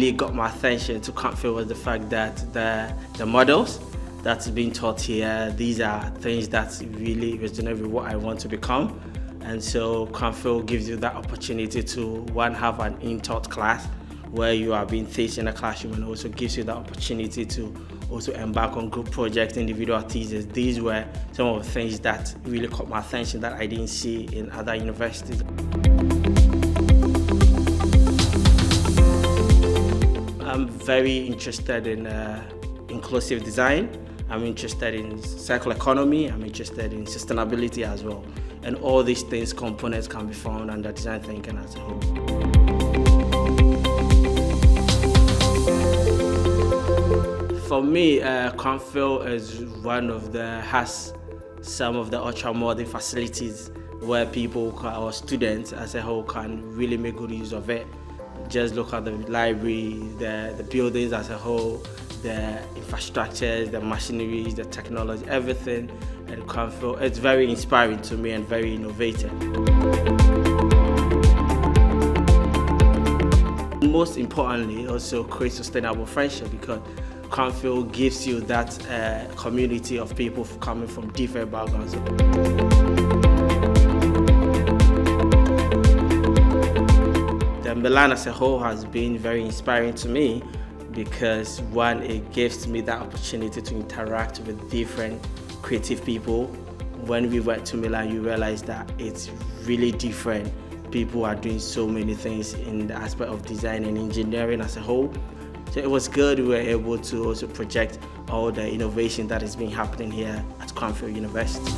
really got my attention to Cranfield was the fact that the models that's being taught here, these are things that really resonate with what I want to become. And so Cranfield gives you that opportunity to, one, have an in-taught class where you are being taught in a classroom, and also gives you the opportunity to also embark on group projects, individual theses. These were some of the things that really caught my attention that I didn't see in other universities. I'm very interested in inclusive design. I'm interested in circular economy. I'm interested in sustainability as well. And all these things, components can be found under design thinking as a whole. For me, Cranfield is has some of the ultra-modern facilities where people or students as a whole can really make good use of it. Just look at the library, the buildings as a whole, the infrastructures, the machineries, the technology, everything at Cranfield. It's very inspiring to me and very innovative. Most importantly, also create sustainable friendship, because Cranfield gives you that community of people coming from different backgrounds. The Milan as a whole has been very inspiring to me because, one, it gives me that opportunity to interact with different creative people. When we went to Milan, you realize that it's really different. People are doing so many things in the aspect of design and engineering as a whole. So it was good we were able to also project all the innovation that has been happening here at Cranfield University.